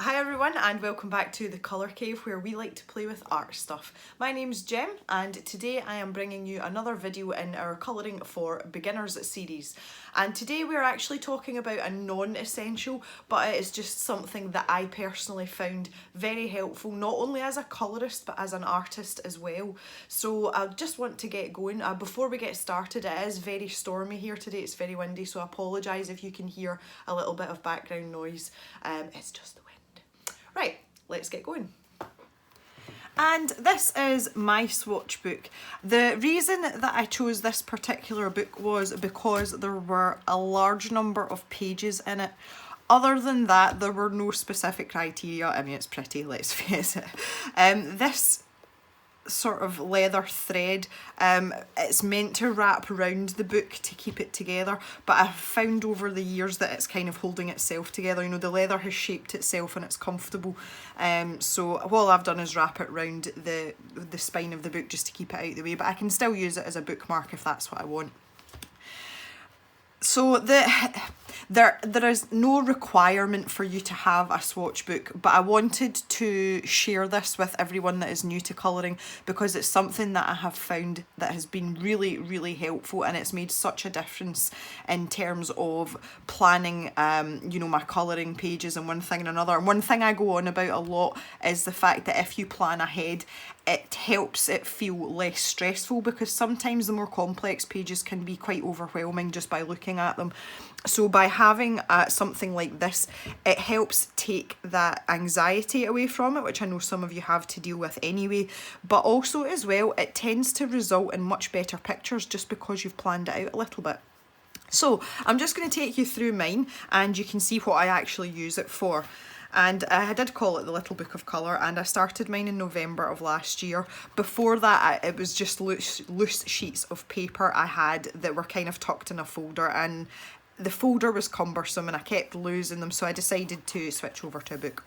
Hi everyone and welcome back to the Colour Cave where we like to play with art stuff. My name's Jem and today I am bringing you another video in our Colouring for Beginners series. And today we're actually talking about a non-essential, but it is just something that I personally found very helpful, not only as a colourist but as an artist as well. So I just want to get going. Before we get started, it is very stormy here today, it's very windy, so I apologise if you can hear a little bit of background noise. It's just the wind. Right, let's get going. And this is my swatch book. The reason that I chose this particular book was because there were a large number of pages in it. Other than that, there were no specific criteria. I mean, it's pretty, let's face it. This sort of leather thread, it's meant to wrap around the book to keep it together, but I've found over the years that it's kind of holding itself together. You know, the leather has shaped itself and it's comfortable, so all I've done is wrap it around the spine of the book just to keep it out of the way, but I can still use it as a bookmark if that's what I want. So there is no requirement for you to have a swatch book, but I wanted to share this with everyone that is new to colouring because it's something that I have found that has been really, really helpful, and it's made such a difference in terms of planning, you know, my colouring pages and one thing and another. And one thing I go on about a lot is the fact that if you plan ahead, it helps it feel less stressful, because sometimes the more complex pages can be quite overwhelming just by looking at them. So by having something like this, it helps take that anxiety away from it, which I know some of you have to deal with anyway, but also as well it tends to result in much better pictures just because you've planned it out a little bit. So I'm just going to take you through mine and you can see what I actually use it for. And I did call it the Little Book of Colour, and I started mine in November of last year. Before that, it was just loose sheets of paper I had that were kind of tucked in a folder, and the folder was cumbersome and I kept losing them, so I decided to switch over to a book.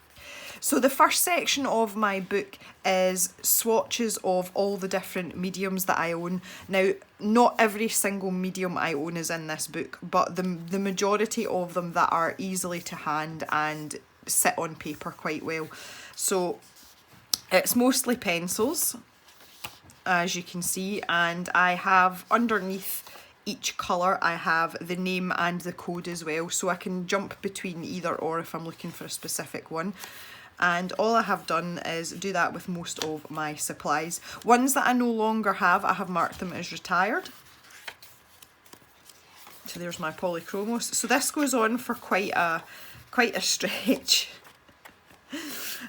So the first section of my book is swatches of all the different mediums that I own. Now, not every single medium I own is in this book, but the majority of them that are easily to hand and sit on paper quite well. So it's mostly pencils, as you can see, and I have underneath each colour I have the name and the code as well, so I can jump between either or if I'm looking for a specific one. And all I have done is do that with most of my supplies. Ones that I no longer have, I have marked them as retired. So there's my polychromos. So this goes on for quite a stretch.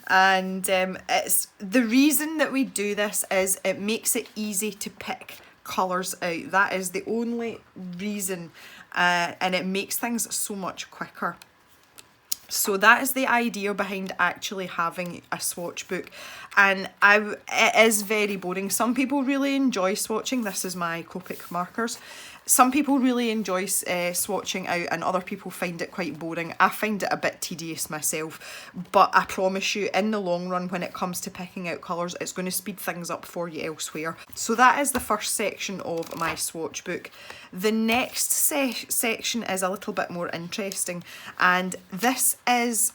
And it's the reason that we do this is it makes it easy to pick colours out. That is the only reason, and it makes things so much quicker. So that is the idea behind actually having a swatch book, and it is very boring. Some people really enjoy swatching. This is my Copic Markers. Some people really enjoy swatching out, and other people find it quite boring. I find it a bit tedious myself, but I promise you in the long run when it comes to picking out colours, it's going to speed things up for you elsewhere. So that is the first section of my swatch book. The next section is a little bit more interesting, and this is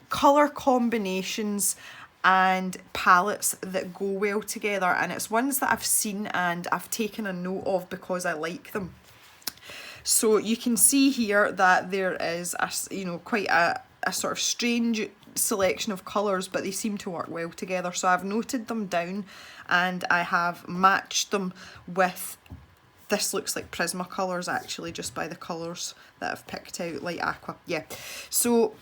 colour combinations and palettes that go well together, and it's ones that I've seen and I've taken a note of because I like them. So you can see here that there is quite a sort of strange selection of colours, but they seem to work well together. So I've noted them down and I have matched them with, this looks like Prismacolors actually, just by the colours that I've picked out, light aqua, yeah. So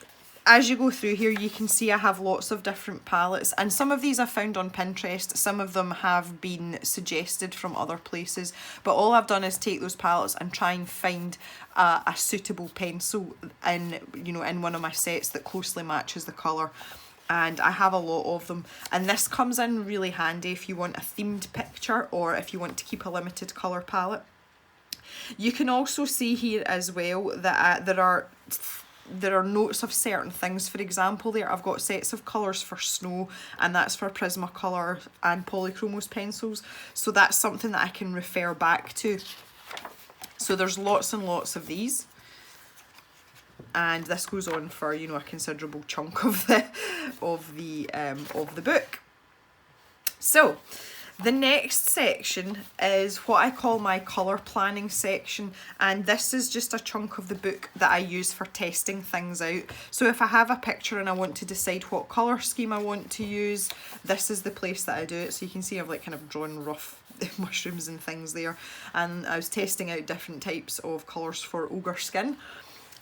as you go through here, you can see I have lots of different palettes, and some of these I found on Pinterest, some of them have been suggested from other places, but all I've done is take those palettes and try and find a suitable pencil in one of my sets that closely matches the colour, and I have a lot of them, and this comes in really handy if you want a themed picture or if you want to keep a limited colour palette. You can also see here as well that there are notes of certain things. For example, there I've got sets of colours for snow, and that's for Prismacolor and Polychromos pencils, so that's something that I can refer back to. So there's lots and lots of these. and this goes on for, you know, a considerable chunk of the book. So the next section is what I call my colour planning section, and this is just a chunk of the book that I use for testing things out. So if I have a picture and I want to decide what colour scheme I want to use, this is the place that I do it. So you can see I've like kind of drawn rough mushrooms and things there, and I was testing out different types of colours for ogre skin.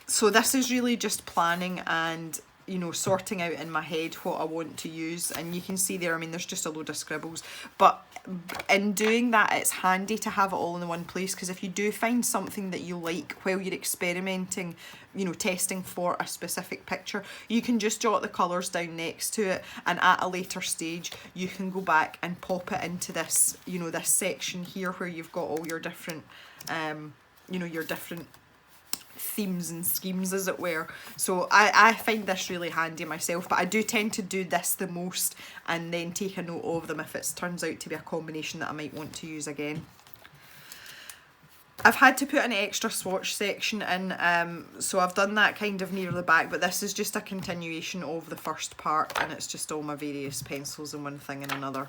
So this is really just planning and, you know, sorting out in my head what I want to use. And you can see there, I mean, there's just a load of scribbles, but in doing that, it's handy to have it all in the one place, because if you do find something that you like while you're experimenting, you know, testing for a specific picture, you can just jot the colours down next to it, and at a later stage you can go back and pop it into this, you know, this section here where you've got all your different you know, your different themes and schemes, as it were. So I find this really handy myself, but I do tend to do this the most and then take a note of them if it turns out to be a combination that I might want to use again. I've had to put an extra swatch section in, so I've done that kind of near the back, but this is just a continuation of the first part, and it's just all my various pencils and one thing and another.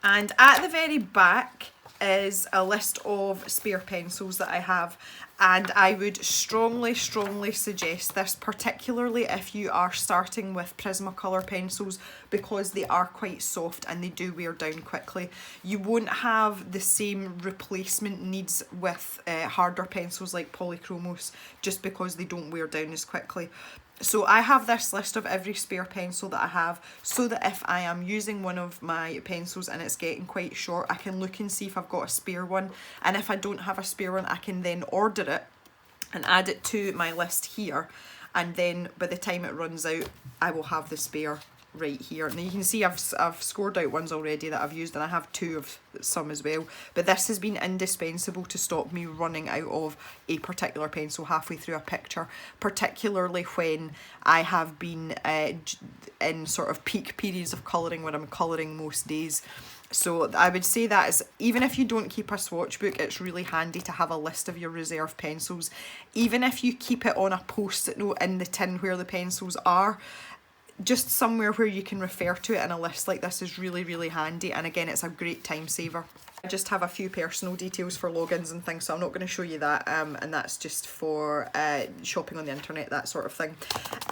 And at the very back is a list of spare pencils that I have, and I would strongly suggest this, particularly if you are starting with Prismacolor pencils, because they are quite soft and they do wear down quickly. You won't have the same replacement needs with harder pencils like Polychromos, just because they don't wear down as quickly. So I have this list of every spare pencil that I have, so that if I am using one of my pencils and it's getting quite short, I can look and see if I've got a spare one, and if I don't have a spare one, I can then order it and add it to my list here, and then by the time it runs out, I will have the spare right here. And you can see I've scored out ones already that I've used, and I have two of some as well, but this has been indispensable to stop me running out of a particular pencil halfway through a picture, particularly when I have been in sort of peak periods of colouring, when I'm colouring most days. So I would say that is, even if you don't keep a swatch book, it's really handy to have a list of your reserve pencils. Even if you keep it on a post-it note in the tin where the pencils are, just somewhere where you can refer to it in a list like this is really handy, and again, it's a great time saver. I just have a few personal details for logins and things, so I'm not going to show you that, and that's just for shopping on the internet, that sort of thing.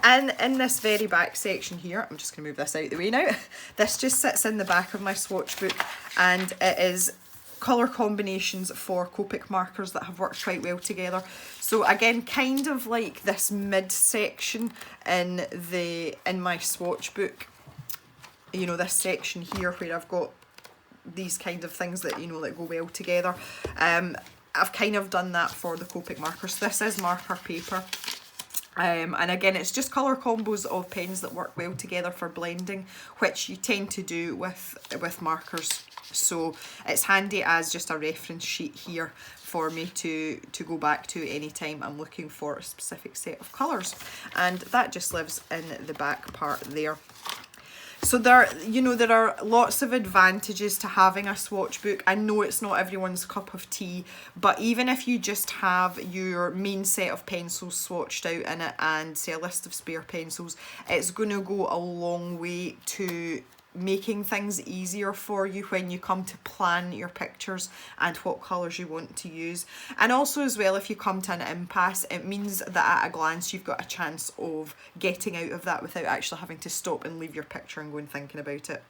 And in this very back section here, I'm just going to move this out the way now, this just sits in the back of my swatch book, and it is colour combinations for Copic markers that have worked quite well together. So again, kind of like this mid section in my swatch book, you know, this section here where I've got these kind of things that, you know, that go well together. I've kind of done that for the Copic markers. This is marker paper. And again, it's just colour combos of pens that work well together for blending, which you tend to do with markers. So it's handy as just a reference sheet here for me to go back to anytime I'm looking for a specific set of colours. And that just lives in the back part there. So there are lots of advantages to having a swatch book. I know it's not everyone's cup of tea, but even if you just have your main set of pencils swatched out in it and say a list of spare pencils, it's going to go a long way to making things easier for you when you come to plan your pictures and what colours you want to use. And also as well, if you come to an impasse, it means that at a glance you've got a chance of getting out of that without actually having to stop and leave your picture and go and thinking about it.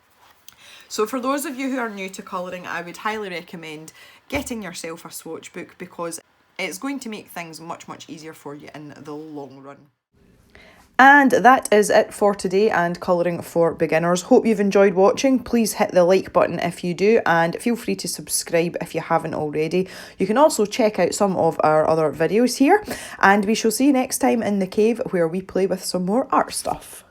So for those of you who are new to colouring, I would highly recommend getting yourself a swatch book, because it's going to make things much easier for you in the long run. And that is it for today and colouring for beginners. Hope you've enjoyed watching. Please hit the like button if you do, and feel free to subscribe if you haven't already. You can also check out some of our other videos here, and we shall see you next time in the cave, where we play with some more art stuff.